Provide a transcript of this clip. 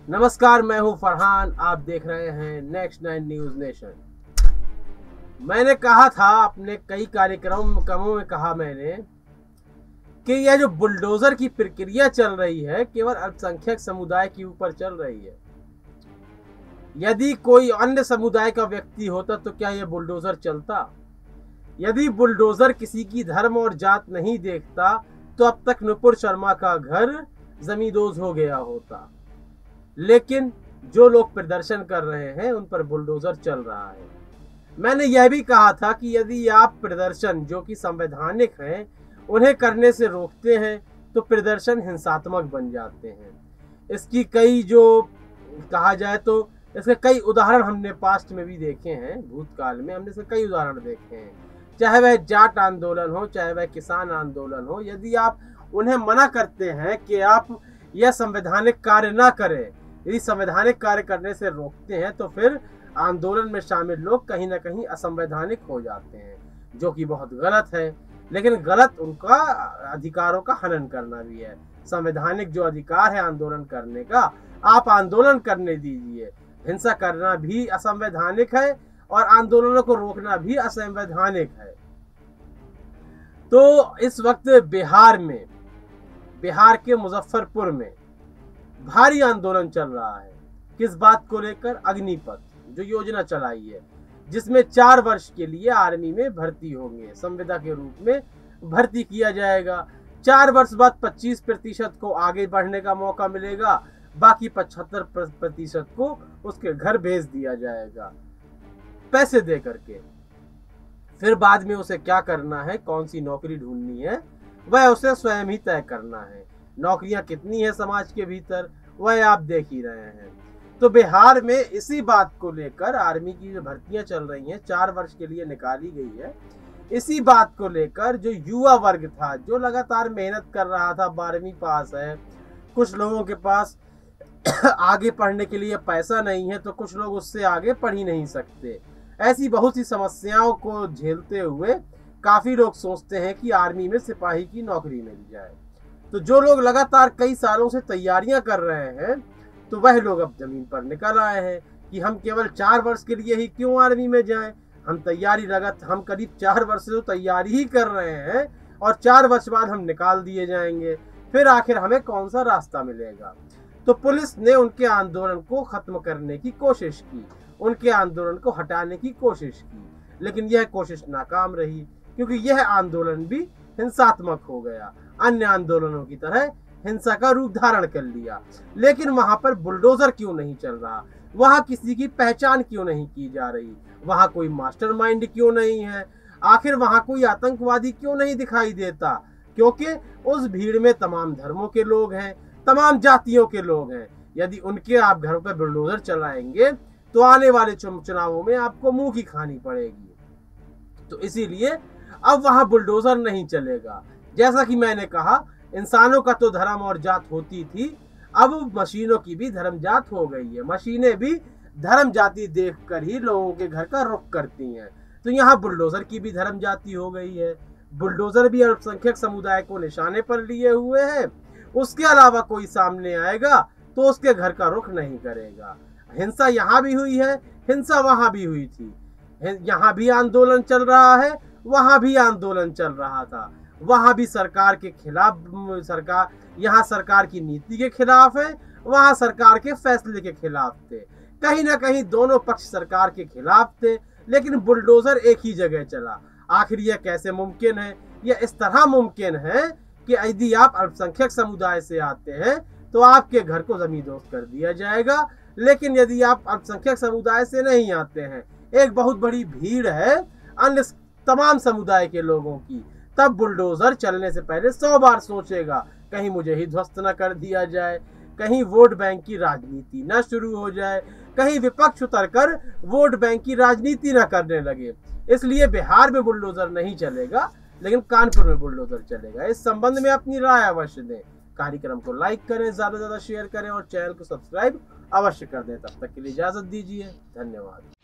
नमस्कार, मैं हूं फरहान। आप देख रहे हैं नेक्स्ट 9 न्यूज नेशन। मैंने कहा था अपने कई कार्यक्रमों में कहा मैंने कि यह जो बुलडोजर की प्रक्रिया चल रही है केवल अल्पसंख्यक समुदाय के ऊपर चल रही है। यदि कोई अन्य समुदाय का व्यक्ति होता तो क्या यह बुलडोजर चलता? यदि बुलडोजर किसी की धर्म और जात नहीं देखता तो अब तक नुपुर शर्मा का घर जमींदोज हो गया होता। लेकिन जो लोग प्रदर्शन कर रहे हैं उन पर बुलडोजर चल रहा है। मैंने यह भी कहा था कि यदि आप प्रदर्शन जो कि संवैधानिक हैं उन्हें करने से रोकते हैं तो प्रदर्शन हिंसात्मक बन जाते हैं। इसकी कई जो कहा जाए तो इसके कई उदाहरण हमने पास्ट में भी देखे हैं। भूतकाल में हमने इसके कई उदाहरण देखे हैं, चाहे वह जाट आंदोलन हो, चाहे वह किसान आंदोलन हो। यदि आप उन्हें मना करते हैं कि आप यह संवैधानिक कार्य ना करें, यदि संवैधानिक कार्य करने से रोकते हैं तो फिर आंदोलन में शामिल लोग कहीं ना कहीं असंवैधानिक हो जाते हैं, जो कि बहुत गलत है। लेकिन गलत उनका अधिकारों का हनन करना भी है। संवैधानिक जो अधिकार है आंदोलन करने का, आप आंदोलन करने दीजिए। हिंसा करना भी असंवैधानिक है और आंदोलनों को रोकना भी असंवैधानिक है। तो इस वक्त बिहार के मुजफ्फरपुर में भारी आंदोलन चल रहा है। किस बात को लेकर? अग्निपथ जो योजना चलाई है, जिसमें 4 वर्ष के लिए आर्मी में भर्ती होंगे, संविदा के रूप में भर्ती किया जाएगा। 4 वर्ष बाद 25% को आगे बढ़ने का मौका मिलेगा, बाकी 75% को उसके घर भेज दिया जाएगा पैसे दे करके। फिर बाद में उसे क्या करना है, कौन सी नौकरी ढूंढनी है, वह उसे स्वयं ही तय करना है। नौकरियां कितनी है समाज के भीतर, वह आप देख ही रहे हैं। तो बिहार में इसी बात को लेकर आर्मी की जो भर्तियां चल रही हैं, 4 वर्ष के लिए निकाली गई है। इसी बात को लेकर जो युवा वर्ग था, जो लगातार मेहनत कर रहा था, 12वीं पास है, कुछ लोगों के पास आगे पढ़ने के लिए पैसा नहीं है तो कुछ लोग उससे आगे पढ़ ही नहीं सकते। ऐसी बहुत सी समस्याओं को झेलते हुए काफी लोग सोचते हैं कि आर्मी में सिपाही की नौकरी मिल जाए। तो जो लोग लगातार कई सालों से तैयारियां कर रहे हैं, तो वह लोग अब जमीन पर निकल आए हैं कि हम केवल 4 वर्ष के लिए ही क्यों आर्मी में जाएं। हम करीब 4 वर्ष से तो तैयारी ही कर रहे हैं और 4 वर्ष बाद हम निकाल दिए जाएंगे, फिर आखिर हमें कौन सा रास्ता मिलेगा। तो पुलिस ने उनके आंदोलन को खत्म करने की कोशिश की, उनके आंदोलन को हटाने की कोशिश की, लेकिन यह कोशिश नाकाम रही, क्योंकि यह आंदोलन भी हिंसात्मक हो गया, अन्य आंदोलनों की तरह हिंसा का रूप धारण कर लिया। लेकिन वहां पर बुलडोजर क्यों नहीं चल रहा? वहां किसी की पहचान क्यों नहीं की जा रही? वहां कोई मास्टरमाइंड क्यों नहीं है? आखिर वहां कोई आतंकवादी क्यों नहीं दिखाई देता? क्योंकि उस भीड़ में तमाम धर्मों के लोग हैं, तमाम जातियों के लोग हैं। यदि उनके आप घरों पर बुलडोजर चलाएंगे तो आने वाले चुनावों में आपको मुंह की खानी पड़ेगी। तो इसीलिए अब वहां बुलडोजर नहीं चलेगा। जैसा कि मैंने कहा, इंसानों का तो धर्म और जात होती थी, अब मशीनों की भी धर्म जात हो गई है। मशीनें भी धर्म जाति देखकर ही लोगों के घर का रुख करती हैं। तो यहाँ बुलडोजर की भी धर्म जाति हो गई है। बुलडोजर भी अल्पसंख्यक समुदाय को निशाने पर लिए हुए है। उसके अलावा कोई सामने आएगा तो उसके घर का रुख नहीं करेगा। हिंसा यहाँ भी हुई है, हिंसा वहां भी हुई थी। यहाँ भी आंदोलन चल रहा है, वहां भी आंदोलन चल रहा था। वहां भी सरकार के खिलाफ, यहाँ सरकार की नीति के खिलाफ है, वहां सरकार के फैसले के खिलाफ थे। कहीं ना कहीं दोनों पक्ष सरकार के खिलाफ थे, लेकिन बुलडोजर एक ही जगह चला। आखिर यह कैसे मुमकिन है? यह इस तरह मुमकिन है कि यदि आप अल्पसंख्यक समुदाय से आते हैं तो आपके घर को जमींदोज कर दिया जाएगा। लेकिन यदि आप अल्पसंख्यक समुदाय से नहीं आते हैं, एक बहुत बड़ी भीड़ है अन्य तमाम समुदाय के लोगों की, तब बुलडोजर चलने से पहले 100 बार सोचेगा, कहीं मुझे ही ध्वस्त न कर दिया जाए, कहीं वोट बैंक की राजनीति न शुरू हो जाए, कहीं विपक्ष उतरकर वोट बैंक की राजनीति न करने लगे। इसलिए बिहार में बुलडोजर नहीं चलेगा, लेकिन कानपुर में बुलडोजर चलेगा। इस संबंध में अपनी राय अवश्य दें। कार्यक्रम को लाइक करें, ज्यादा से ज्यादा शेयर करें और चैनल को सब्सक्राइब अवश्य कर दें। तब तक के लिए इजाजत दीजिए। धन्यवाद।